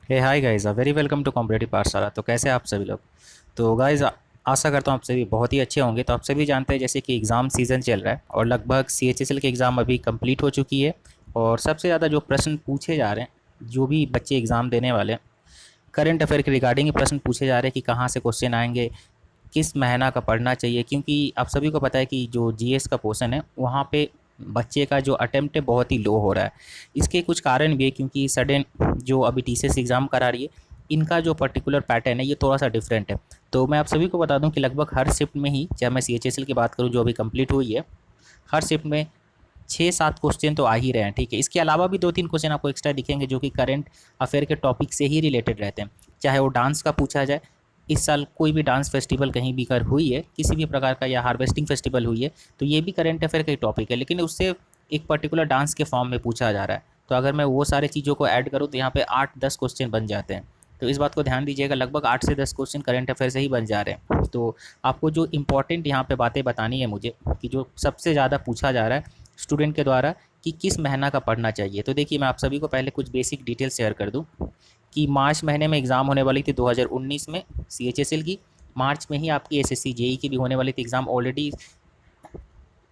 Hey hi guys, very welcome to competitive Pathshala. तो कैसे हैं आप सभी लोग। तो गाइस, आशा करता हूँ आप सभी बहुत ही अच्छे होंगे। तो आप सभी जानते हैं जैसे कि एग्ज़ाम सीज़न चल रहा है और लगभग सीएचएसएल के एग्ज़ाम अभी कंप्लीट हो चुकी है। और सबसे ज़्यादा जो प्रश्न पूछे जा रहे हैं, जो भी बच्चे एग्ज़ाम देने वाले हैं, करंट अफेयर के रिगार्डिंग ही प्रश्न पूछे जा रहे हैं कि कहाँ से क्वेश्चन आएंगे, किस महीना का पढ़ना चाहिए। क्योंकि आप सभी को पता है कि जो जीएस का पोर्शन है वहाँ पे बच्चे का जो अटेम्प्ट है बहुत ही लो हो रहा है। इसके कुछ कारण भी है क्योंकि सडन जो अभी टीसीएस एग्ज़ाम करा रही है, इनका जो पर्टिकुलर पैटर्न है ये थोड़ा सा डिफरेंट है। तो मैं आप सभी को बता दूं कि लगभग हर शिफ्ट में ही, चाहे मैं सीएचएसएल की बात करूं जो अभी कंप्लीट हुई है, हर शिफ्ट में 6-7 क्वेश्चन तो आ ही रहे हैं। ठीक है, इसके अलावा भी 2-3 क्वेश्चन आपको एक्स्ट्रा दिखेंगे जो कि करंट अफेयर के टॉपिक से ही रिलेटेड रहते हैं। चाहे वो डांस का पूछा जाए, इस साल कोई भी डांस फेस्टिवल कहीं भी कर हुई है किसी भी प्रकार का, या हार्वेस्टिंग फेस्टिवल हुई है, तो ये भी करंट अफेयर का ही टॉपिक है, लेकिन उससे एक पर्टिकुलर डांस के फॉर्म में पूछा जा रहा है। तो अगर मैं वो सारी चीज़ों को ऐड करूँ तो यहाँ पे 8-10 क्वेश्चन बन जाते हैं। तो इस बात को ध्यान दीजिएगा, लगभग 8 से 10 क्वेश्चन करंट अफेयर से ही बन जा रहे हैं। तो आपको जो इंपॉर्टेंट यहाँ पे बातें बतानी है मुझे, कि जो सबसे ज़्यादा पूछा जा रहा है स्टूडेंट के द्वारा कि किस महीना का पढ़ना चाहिए। तो देखिए, मैं आप सभी को पहले कुछ बेसिक डिटेल शेयर कर दूं कि मार्च महीने में एग्ज़ाम होने वाली थी 2019 में सीएचएसएल की। मार्च में ही आपकी एसएससी जेई की भी होने वाली थी एग्ज़ाम, ऑलरेडी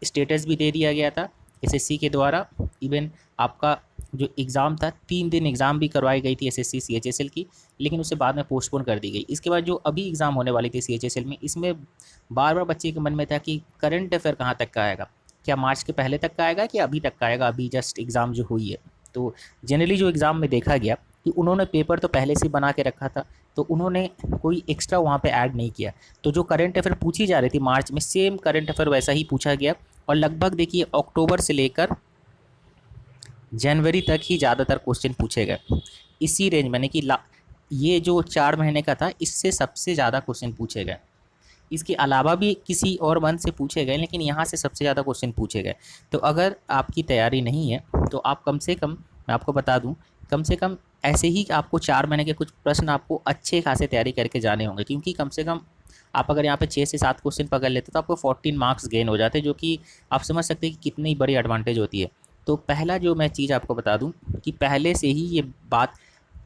स्टेटस भी दे दिया गया था एसएससी के द्वारा। इवन आपका जो एग्ज़ाम था, 3 दिन एग्ज़ाम भी करवाई गई थी एसएससी सीएचएसएल की, लेकिन उसे बाद में पोस्टपोन कर दी गई। इसके बाद जो अभी एग्ज़ाम होने वाली थी सीएचएसएल में, इसमें बार बार बच्चे के मन में था कि करंट अफेयर कहाँ तक का आएगा, क्या मार्च के पहले तक का आएगा कि अभी तक का आएगा, अभी जस्ट एग्ज़ाम जो हुई है। तो जनरली जो एग्ज़ाम में देखा गया कि उन्होंने पेपर तो पहले से बना के रखा था, तो उन्होंने कोई एक्स्ट्रा वहाँ पे ऐड नहीं किया। तो जो करंट अफेयर पूछी जा रही थी मार्च में, सेम करंट अफेयर वैसा ही पूछा गया। और लगभग देखिए अक्टूबर से लेकर जनवरी तक ही ज़्यादातर क्वेश्चन पूछे गए। इसी रेंज में, कि ये जो 4 महीने का था, इससे सबसे ज़्यादा क्वेश्चन पूछे गए। इसके अलावा भी किसी और मंथ से पूछे गए, लेकिन यहाँ से सबसे ज़्यादा क्वेश्चन पूछे गए। तो अगर आपकी तैयारी नहीं है तो आप कम से कम, मैं आपको बता दूं, कम से कम ऐसे ही आपको 4 महीने के कुछ प्रश्न आपको अच्छे खासे तैयारी करके जाने होंगे। क्योंकि कम से कम आप अगर यहाँ पे 6 से 7 क्वेश्चन पकड़ लेते तो आपको 14 मार्क्स गेन हो जाते, जो कि आप समझ सकते हैं कि कितनी बड़ी एडवांटेज होती है। तो पहला जो मैं चीज़ आपको बता दूं कि पहले से ही ये बात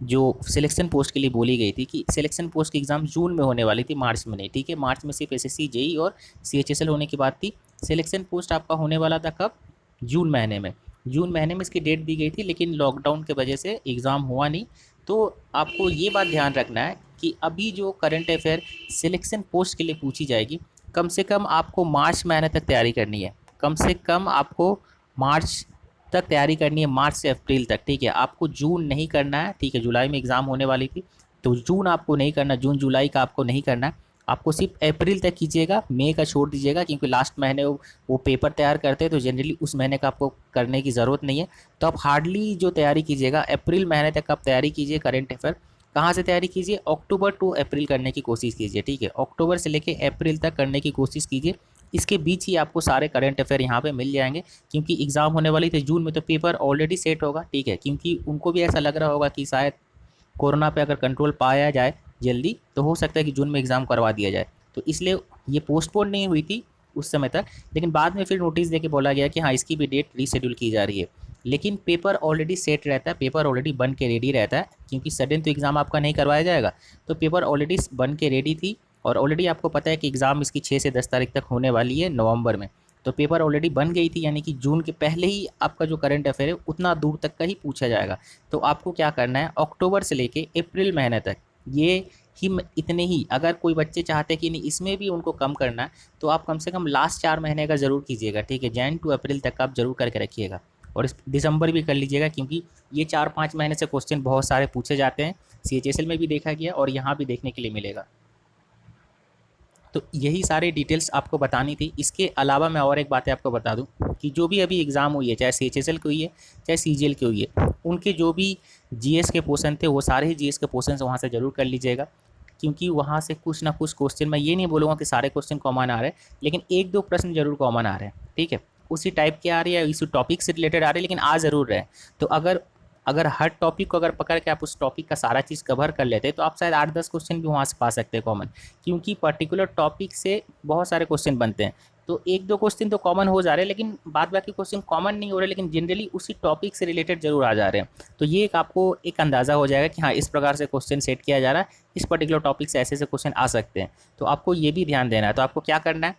जो सिलेक्शन पोस्ट के लिए बोली गई थी कि सिलेक्शन पोस्ट की एग्ज़ाम जून में होने वाली थी, मार्च में नहीं। ठीक है, मार्च में सिर्फ एसएससी जेई और सीएचएसएल होने की बात थी। सिलेक्शन पोस्ट आपका होने वाला था कब? जून महीने में। जून महीने में इसकी डेट दी गई थी, लेकिन लॉकडाउन की वजह से एग्ज़ाम हुआ नहीं। तो आपको ये बात ध्यान रखना है कि अभी जो करंट अफेयर सिलेक्शन पोस्ट के लिए पूछी जाएगी, कम से कम आपको मार्च महीने तक तैयारी करनी है। कम से कम आपको मार्च तक तैयारी करनी है, मार्च से अप्रैल तक। ठीक है, आपको जून नहीं करना है। ठीक है, जुलाई में एग्ज़ाम होने वाली थी, तो जून आपको नहीं करना, जून जुलाई का आपको नहीं करना है। आपको सिर्फ अप्रैल तक कीजिएगा, मई का छोड़ दीजिएगा, क्योंकि लास्ट महीने वो पेपर तैयार करते हैं, तो जनरली उस महीने का आपको करने की ज़रूरत नहीं है। तो आप हार्डली जो तैयारी कीजिएगा, अप्रैल महीने तक आप तैयारी कीजिए करंट अफेयर। कहाँ से तैयारी कीजिए? अक्टूबर टू अप्रैल करने की कोशिश कीजिए। ठीक है, अक्टूबर से लेकर अप्रैल तक करने की कोशिश कीजिए। इसके बीच ही आपको सारे करंट अफेयर यहाँ पे मिल जाएंगे, क्योंकि एग्ज़ाम होने वाली थी जून में, तो पेपर ऑलरेडी सेट होगा। ठीक है, क्योंकि उनको भी ऐसा लग रहा होगा कि शायद कोरोना पे अगर कंट्रोल पाया जाए जल्दी, तो हो सकता है कि जून में एग्ज़ाम करवा दिया जाए। तो इसलिए ये पोस्टपोन नहीं हुई थी उस समय तक, लेकिन बाद में फिर नोटिस देके बोला गया कि हाँ, इसकी भी डेट रीशेड्यूल की जा रही है। लेकिन पेपर ऑलरेडी सेट रहता है, पेपर ऑलरेडी बन के रेडी रहता है, क्योंकि सडन तो एग्ज़ाम आपका नहीं करवाया जाएगा। तो पेपर ऑलरेडी बन के रेडी थी, और ऑलरेडी आपको पता है कि एग्ज़ाम इसकी 6 से 10 तारीख तक होने वाली है नवंबर में। तो पेपर ऑलरेडी बन गई थी, यानी कि जून के पहले ही आपका जो करंट अफेयर है उतना दूर तक का ही पूछा जाएगा। तो आपको क्या करना है, अक्टूबर से लेके अप्रैल महीने तक ये ही इतने ही, अगर कोई बच्चे चाहते कि नहीं इसमें भी उनको कम करना है, तो आप कम से कम लास्ट 4 महीने का ज़रूर कीजिएगा। ठीक है, जैन टू अप्रैल तक आप जरूर करके रखिएगा, और इस दिसंबर भी कर लीजिएगा, क्योंकि ये 4-5 महीने से क्वेश्चन बहुत सारे पूछे जाते हैं। सीएचएसएल में भी देखा गया और यहाँ भी देखने के लिए मिलेगा। तो यही सारे डिटेल्स आपको बतानी थी। इसके अलावा मैं और एक बात आपको बता दूं कि जो भी अभी एग्ज़ाम हुई है, चाहे सीएचएसएल की हुई है चाहे सीजीएल की हुई है, उनके जो भी जीएस के पोर्शन थे वो सारे ही जीएस के पोर्शन वहाँ से ज़रूर कर लीजिएगा। क्योंकि वहाँ से कुछ ना कुछ क्वेश्चन, मैं ये नहीं बोलूँगा कि सारे क्वेश्चन कॉमन आ रहे हैं, लेकिन 1-2 प्रश्न जरूर कॉमन आ रहे हैं। ठीक है, उसी टाइप के आ रही है, इसी टॉपिक से रिलेटेड आ रहे हैं, लेकिन आ ज़रूर रहे हैं। तो अगर अगर हर टॉपिक को अगर पकड़ के आप उस टॉपिक का सारा चीज़ कवर कर लेते तो आप शायद 8-10 क्वेश्चन भी वहाँ से पा सकते हैं कॉमन। क्योंकि पर्टिकुलर टॉपिक से बहुत सारे क्वेश्चन बनते हैं। तो एक दो क्वेश्चन तो कॉमन हो जा रहे हैं, लेकिन बाद बाकी क्वेश्चन कॉमन नहीं हो रहे, लेकिन जनरली उसी टॉपिक से रिलेटेड जरूर आ जा रहे हैं। तो ये एक आपको एक अंदाज़ा हो जाएगा कि हाँ इस प्रकार से क्वेश्चन सेट किया जा रहा है, इस पर्टिकुलर टॉपिक से ऐसे ऐसे क्वेश्चन आ सकते हैं। तो आपको ये भी ध्यान देना है। तो आपको क्या करना है,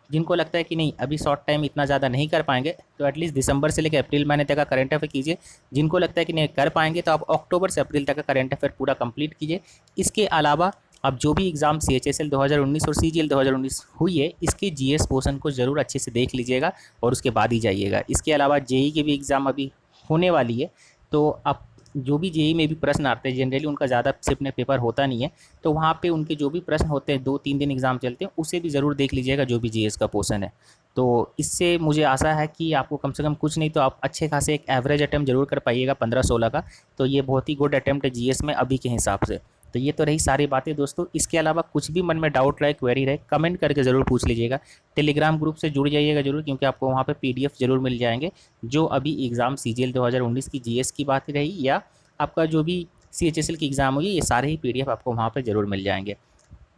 जिनको लगता है कि नहीं अभी शॉर्ट टाइम इतना ज़्यादा नहीं कर पाएंगे, तो एटलीस्ट दिसंबर से लेकर अप्रैल महीने तक का करंट अफेयर कीजिए। जिनको लगता है कि नहीं कर पाएंगे, तो आप अक्टूबर से अप्रैल तक का करंट अफेयर पूरा कंप्लीट कीजिए। इसके अलावा अब जो भी एग्ज़ाम CHSL 2019 और CGL 2019 हुई है, इसके GS पोर्शन को ज़रूर अच्छे से देख लीजिएगा और उसके बाद ही जाइएगा। इसके अलावा JEE की भी एग्ज़ाम अभी होने वाली है, तो आप जो भी JEE में भी प्रश्न आते हैं, जनरली उनका ज़्यादा शिफ्ट में पेपर होता नहीं है, तो वहाँ पे उनके जो भी प्रश्न होते हैं, 2-3 दिन एग्ज़ाम चलते हैं, उसे भी ज़रूर देख लीजिएगा जो भी GS का पोर्शन है। तो इससे मुझे आशा है कि आपको कम से कम कुछ नहीं तो आप अच्छे खासे एक एवरेज अटैम्प्ट जरूर कर पाइएगा 15-16 का। तो ये बहुत ही गुड अटैम्प्ट है GS में अभी के हिसाब से। तो ये तो रही सारी बातें दोस्तों। इसके अलावा कुछ भी मन में डाउट रहे, क्वेरी रहे, कमेंट करके ज़रूर पूछ लीजिएगा। टेलीग्राम ग्रुप से जुड़ जाइएगा जरूर, क्योंकि आपको वहाँ पे PDF जरूर मिल जाएंगे, जो अभी एग्ज़ाम CGL 2019 की GS की बात रही या आपका जो भी CHSL की एग्ज़ाम हुई, ये सारे ही PDF आपको वहाँ पर ज़रूर मिल जाएंगे।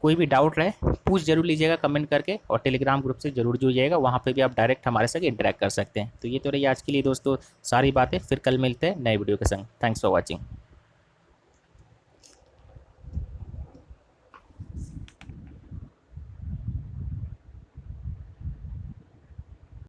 कोई भी डाउट रहे पूछ जरूर लीजिएगा कमेंट करके, और टेलीग्राम ग्रुप से जरूर जुड़ जाइएगा, वहाँ पे भी आप डायरेक्ट हमारे साथ इंटरेक्ट कर सकते हैं। तो ये तो रही आज के लिए दोस्तों सारी बातें, फिर कल मिलते हैं नए वीडियो के संग। Thanks for watching.